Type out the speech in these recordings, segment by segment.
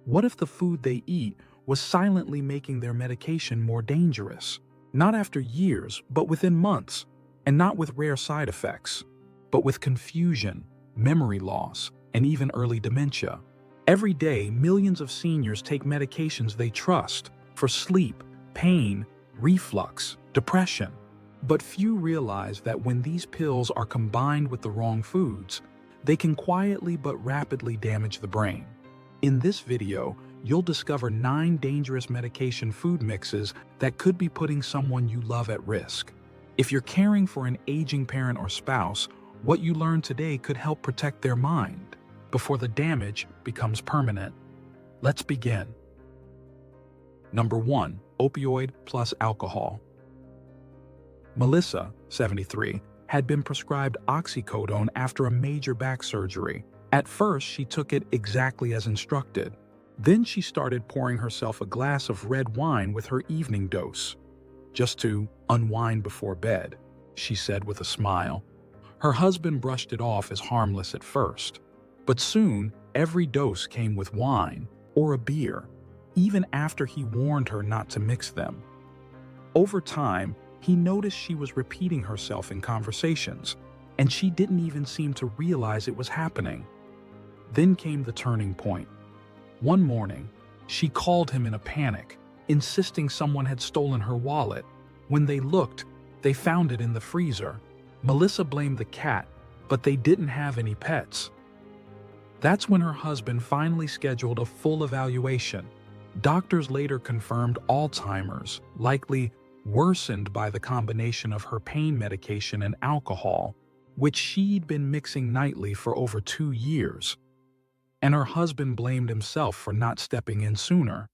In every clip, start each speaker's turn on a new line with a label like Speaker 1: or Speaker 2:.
Speaker 1: What if the food they eat was silently making their medication more dangerous? Not after years, but within months, and not with rare side effects, but with confusion, memory loss, and even early dementia. Every day, millions of seniors take medications they trust for sleep, pain, reflux, depression. But few realize that when these pills are combined with the wrong foods, they can quietly but rapidly damage the brain. In this video, you'll discover 9 dangerous medication food mixes that could be putting someone you love at risk. If you're caring for an aging parent or spouse, what you learn today could help protect their mind before the damage becomes permanent. Let's begin. Number 1. Opioid plus alcohol. Melissa, 73, had been prescribed oxycodone after a major back surgery. At first, she took it exactly as instructed. Then she started pouring herself a glass of red wine with her evening dose, just to unwind before bed, she said with a smile. Her husband brushed it off as harmless at first, but soon every dose came with wine or a beer, even after he warned her not to mix them. Over time, he noticed she was repeating herself in conversations, and she didn't even seem to realize it was happening. Then came the turning point. One morning, she called him in a panic, insisting someone had stolen her wallet. When they looked, they found it in the freezer. Melissa blamed the cat, but they didn't have any pets. That's when her husband finally scheduled a full evaluation. Doctors later confirmed Alzheimer's, likely worsened by the combination of her pain medication and alcohol, which she'd been mixing nightly for over 2 years. And her husband blamed himself for not stepping in sooner.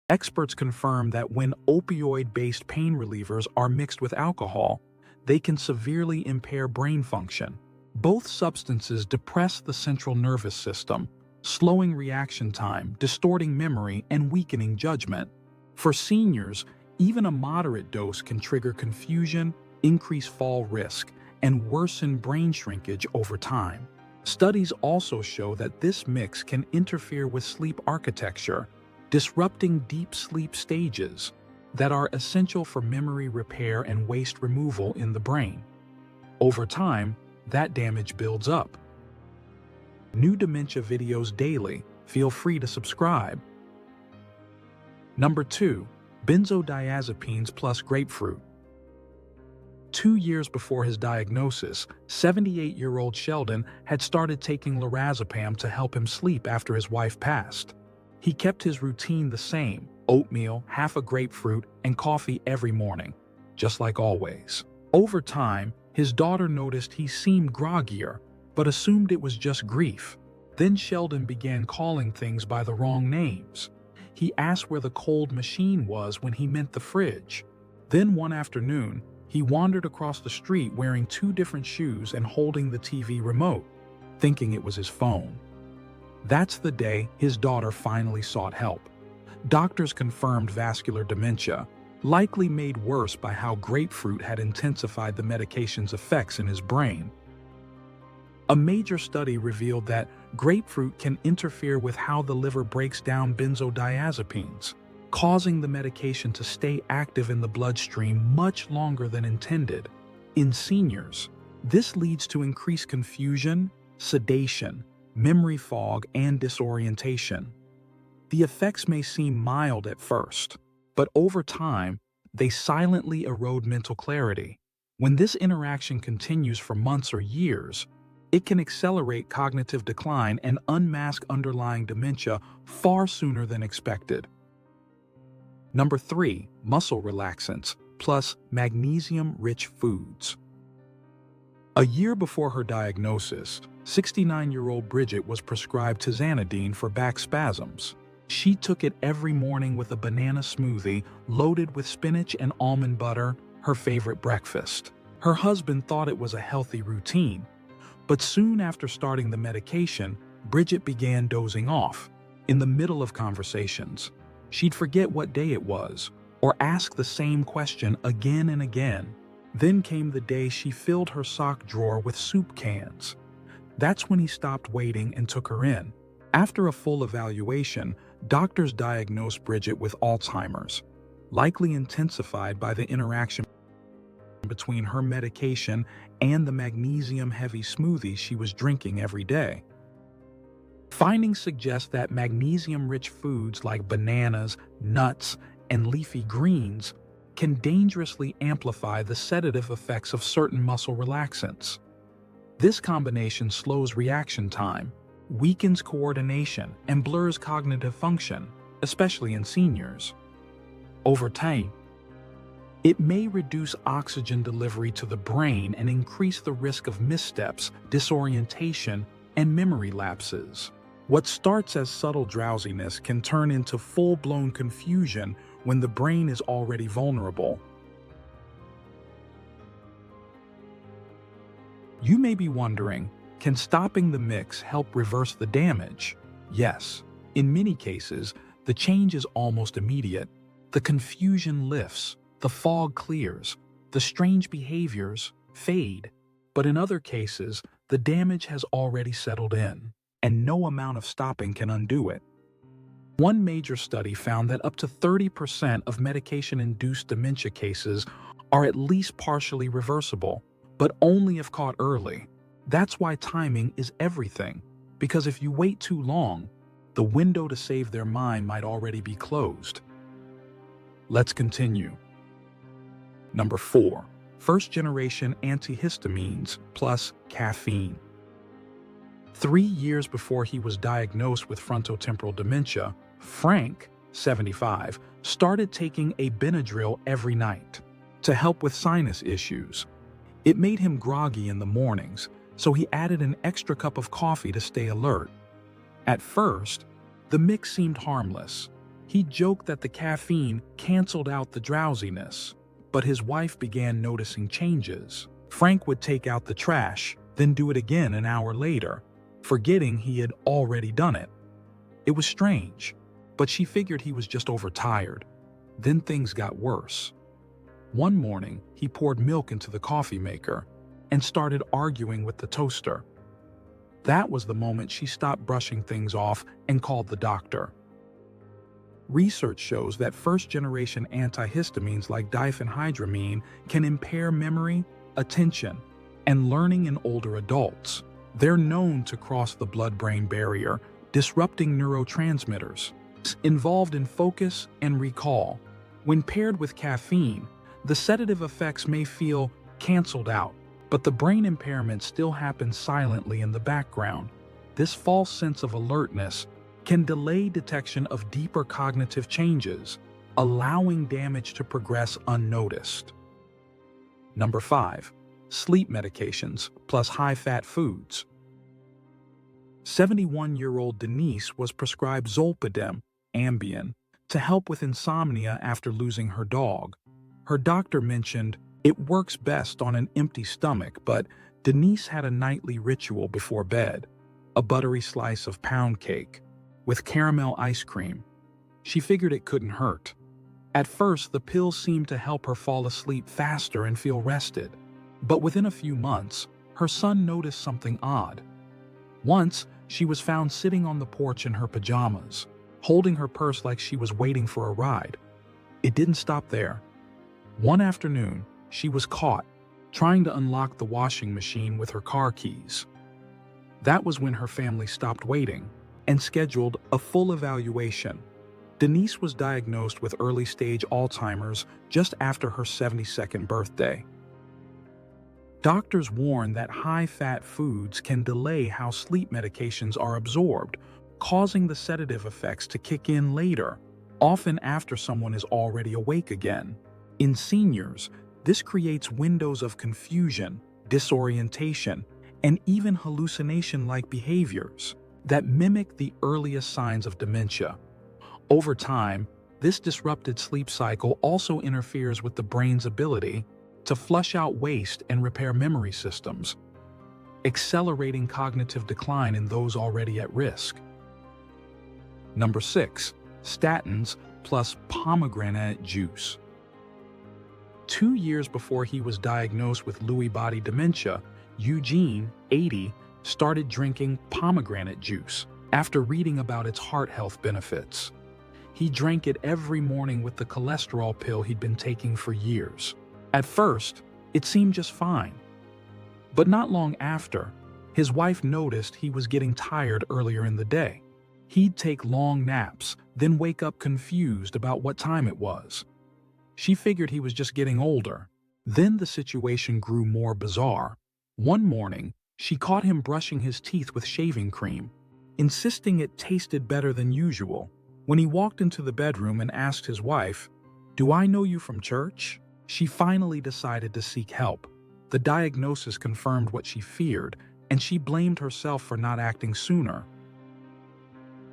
Speaker 1: Experts confirm that when opioid-based pain relievers are mixed with alcohol, they can severely impair brain function. Both substances depress the central nervous system, slowing reaction time, distorting memory, and weakening judgment. For seniors, even a moderate dose can trigger confusion, increase fall risk, and worsen brain shrinkage over time. Studies also show that this mix can interfere with sleep architecture, disrupting deep sleep stages that are essential for memory repair and waste removal in the brain. Over time, that damage builds up. New dementia videos daily. Feel free to subscribe. Number 2. Benzodiazepines plus grapefruit. 2 years before his diagnosis, 78-year-old Sheldon had started taking lorazepam to help him sleep after his wife passed. He kept his routine the same: oatmeal, half a grapefruit, and coffee every morning, just like always. Over time, his daughter noticed he seemed groggier, but assumed it was just grief. Then Sheldon began calling things by the wrong names. He asked where the cold machine was when he meant the fridge. Then one afternoon, he wandered across the street wearing 2 different shoes and holding the TV remote, thinking it was his phone. That's the day his daughter finally sought help. Doctors confirmed vascular dementia, likely made worse by how grapefruit had intensified the medication's effects in his brain. A major study revealed that grapefruit can interfere with how the liver breaks down benzodiazepines, causing the medication to stay active in the bloodstream much longer than intended. In seniors, this leads to increased confusion, sedation, memory fog, and disorientation. The effects may seem mild at first, but over time, they silently erode mental clarity. When this interaction continues for months or years, it can accelerate cognitive decline and unmask underlying dementia far sooner than expected. Number 3. Muscle relaxants plus magnesium-rich foods. A year before her diagnosis, 69-year-old Bridget was prescribed tizanidine for back spasms. She took it every morning with a banana smoothie loaded with spinach and almond butter, her favorite breakfast. Her husband thought it was a healthy routine, but soon after starting the medication, Bridget began dozing off. In the middle of conversations, she'd forget what day it was, or ask the same question again and again. Then came the day she filled her sock drawer with soup cans. That's when he stopped waiting and took her in. After a full evaluation, doctors diagnosed Bridget with Alzheimer's, likely intensified by the interaction between her medication and the magnesium-heavy smoothies she was drinking every day. Findings suggest that magnesium-rich foods like bananas, nuts, and leafy greens can dangerously amplify the sedative effects of certain muscle relaxants. This combination slows reaction time, weakens coordination, and blurs cognitive function, especially in seniors. Over time, it may reduce oxygen delivery to the brain and increase the risk of missteps, disorientation, and memory lapses. What starts as subtle drowsiness can turn into full-blown confusion when the brain is already vulnerable. You may be wondering, can stopping the mix help reverse the damage? Yes. In many cases, the change is almost immediate. The confusion lifts, the fog clears, the strange behaviors fade. But in other cases, the damage has already settled in, and no amount of stopping can undo it. One major study found that up to 30% of medication-induced dementia cases are at least partially reversible, but only if caught early. That's why timing is everything, because if you wait too long, the window to save their mind might already be closed. Let's continue. Number 4. First-generation antihistamines plus caffeine. 3 years before he was diagnosed with frontotemporal dementia, Frank, 75, started taking a Benadryl every night to help with sinus issues. It made him groggy in the mornings, so he added an extra cup of coffee to stay alert. At first, the mix seemed harmless. He joked that the caffeine canceled out the drowsiness, but his wife began noticing changes. Frank would take out the trash, then do it again an hour later, forgetting he had already done it. It was strange, but she figured he was just overtired. Then things got worse. One morning, he poured milk into the coffee maker and started arguing with the toaster. That was the moment she stopped brushing things off and called the doctor. Research shows that first-generation antihistamines like diphenhydramine can impair memory, attention, and learning in older adults. They're known to cross the blood-brain barrier, disrupting neurotransmitters involved in focus and recall. When paired with caffeine, the sedative effects may feel canceled out, but the brain impairment still happens silently in the background. This false sense of alertness can delay detection of deeper cognitive changes, allowing damage to progress unnoticed. Number 5. Sleep medications plus high-fat foods. 71-year-old Denise was prescribed Zolpidem, Ambien, to help with insomnia after losing her dog. Her doctor mentioned it works best on an empty stomach, but Denise had a nightly ritual before bed, a buttery slice of pound cake with caramel ice cream. She figured it couldn't hurt. At first, the pills seemed to help her fall asleep faster and feel rested. But within a few months, her son noticed something odd. Once, she was found sitting on the porch in her pajamas, holding her purse like she was waiting for a ride. It didn't stop there. One afternoon, she was caught trying to unlock the washing machine with her car keys. That was when her family stopped waiting and scheduled a full evaluation. Denise was diagnosed with early-stage Alzheimer's just after her 72nd birthday. Doctors warn that high-fat foods can delay how sleep medications are absorbed, causing the sedative effects to kick in later, often after someone is already awake again. In seniors, this creates windows of confusion, disorientation, and even hallucination-like behaviors that mimic the earliest signs of dementia. Over time, this disrupted sleep cycle also interferes with the brain's ability to flush out waste and repair memory systems, accelerating cognitive decline in those already at risk. Number 6. Statins plus pomegranate juice. 2 years before he was diagnosed with Lewy body dementia, Eugene, 80, started drinking pomegranate juice after reading about its heart health benefits. He drank it every morning with the cholesterol pill he'd been taking for years. At first, it seemed just fine. But not long after, his wife noticed he was getting tired earlier in the day. He'd take long naps, then wake up confused about what time it was. She figured he was just getting older. Then the situation grew more bizarre. One morning, she caught him brushing his teeth with shaving cream, insisting it tasted better than usual. When he walked into the bedroom and asked his wife, "Do I know you from church?" she finally decided to seek help. The diagnosis confirmed what she feared, and she blamed herself for not acting sooner.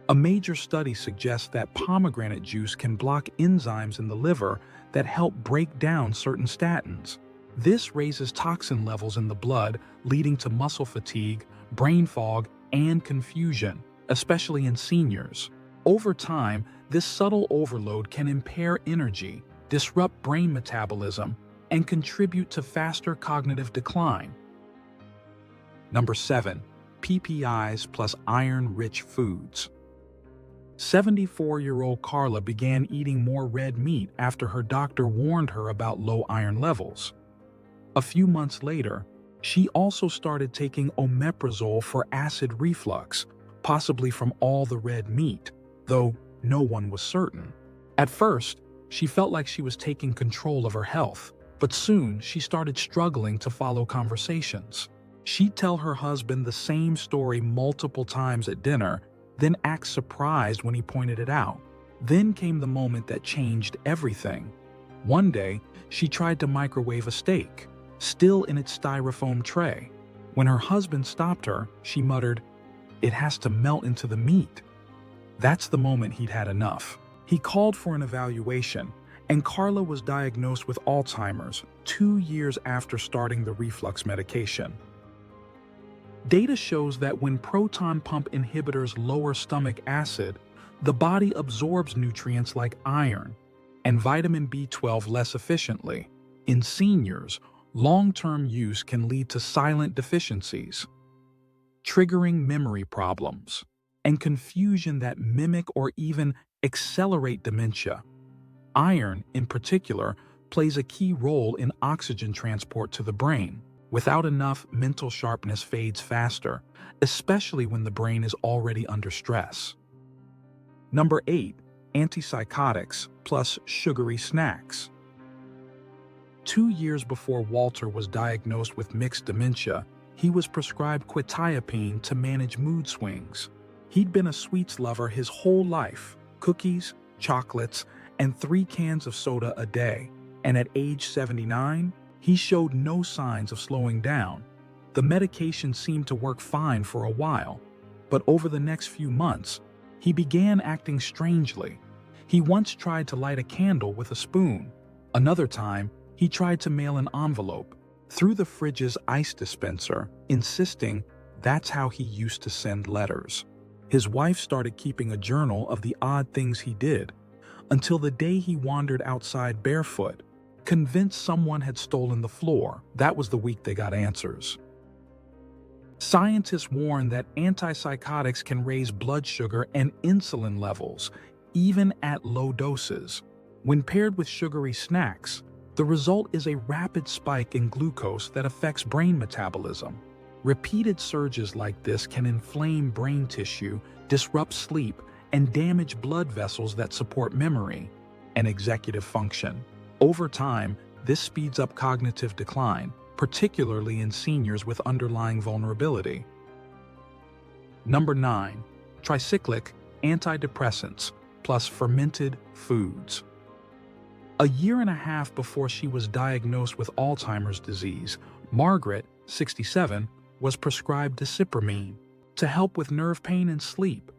Speaker 1: A major study suggests that pomegranate juice can block enzymes in the liver that help break down certain statins. This raises toxin levels in the blood, leading to muscle fatigue, brain fog, and confusion, especially in seniors. Over time, this subtle overload can impair energy, disrupt brain metabolism, and contribute to faster cognitive decline. Number 7. PPIs plus iron-rich foods. 74-year-old Carla began eating more red meat after her doctor warned her about low iron levels. A few months later, she also started taking omeprazole for acid reflux, possibly from all the red meat, though no one was certain. At first, she felt like she was taking control of her health, but soon she started struggling to follow conversations. She'd tell her husband the same story multiple times at dinner, then act surprised when he pointed it out. Then came the moment that changed everything. One day, she tried to microwave a steak, still in its styrofoam tray. When her husband stopped her, she muttered, "It has to melt into the meat." That's the moment he'd had enough. He called for an evaluation, and Carla was diagnosed with Alzheimer's 2 years after starting the reflux medication. Data shows that when proton pump inhibitors lower stomach acid, the body absorbs nutrients like iron and vitamin B12 less efficiently. In seniors, long-term use can lead to silent deficiencies, triggering memory problems, and confusion that mimic or even accelerate dementia. Iron, in particular, plays a key role in oxygen transport to the brain. Without enough, mental sharpness fades faster, especially when the brain is already under stress. Number 8. Antipsychotics plus sugary snacks. 2 years before Walter was diagnosed with mixed dementia, he was prescribed quetiapine to manage mood swings. He'd been a sweets lover his whole life, cookies, chocolates, and 3 cans of soda a day. And at age 79, he showed no signs of slowing down. The medication seemed to work fine for a while, but over the next few months, he began acting strangely. He once tried to light a candle with a spoon. Another time, he tried to mail an envelope through the fridge's ice dispenser, insisting that's how he used to send letters. His wife started keeping a journal of the odd things he did, until the day he wandered outside barefoot, convinced someone had stolen the floor. That was the week they got answers. Scientists warn that antipsychotics can raise blood sugar and insulin levels, even at low doses. When paired with sugary snacks, the result is a rapid spike in glucose that affects brain metabolism. Repeated surges like this can inflame brain tissue, disrupt sleep, and damage blood vessels that support memory and executive function. Over time, this speeds up cognitive decline, particularly in seniors with underlying vulnerability. Number 9. Tricyclic antidepressants plus fermented foods. A year and a half before she was diagnosed with Alzheimer's disease, Margaret, 67, was prescribed disipramine to help with nerve pain and sleep.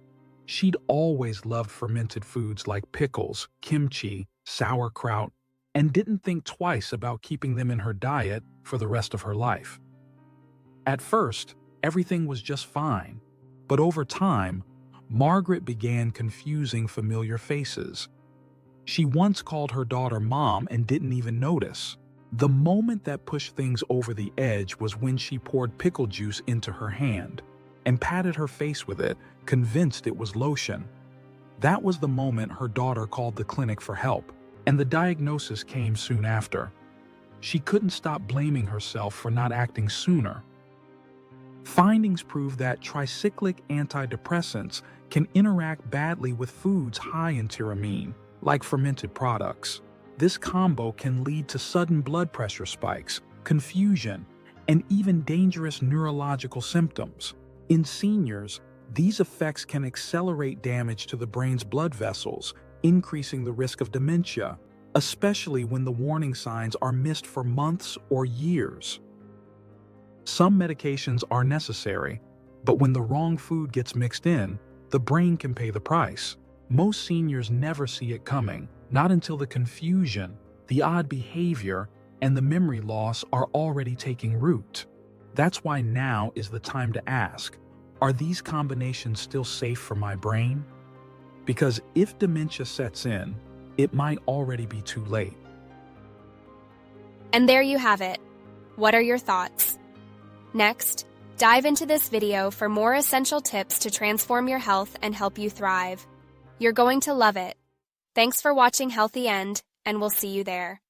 Speaker 1: She'd always loved fermented foods like pickles, kimchi, sauerkraut, and didn't think twice about keeping them in her diet for the rest of her life. At first, everything was just fine, but over time, Margaret began confusing familiar faces. She once called her daughter Mom and didn't even notice. The moment that pushed things over the edge was when she poured pickle juice into her hand. and patted her face with it, convinced it was lotion. That was the moment her daughter called the clinic for help, and the diagnosis came soon after. She couldn't stop blaming herself for not acting sooner. Findings prove that tricyclic antidepressants can interact badly with foods high in tyramine, like fermented products. This combo can lead to sudden blood pressure spikes, confusion, and even dangerous neurological symptoms. In seniors, these effects can accelerate damage to the brain's blood vessels, increasing the risk of dementia, especially when the warning signs are missed for months or years. Some medications are necessary, but when the wrong food gets mixed in, the brain can pay the price. Most seniors never see it coming, not until the confusion, the odd behavior, and the memory loss are already taking root. That's why now is the time to ask, are these combinations still safe for my brain? Because if dementia sets in, it might already be too late.
Speaker 2: And there you have it. What are your thoughts? Next, dive into this video for more essential tips to transform your health and help you thrive. You're going to love it. Thanks for watching Healthy End, and we'll see you there.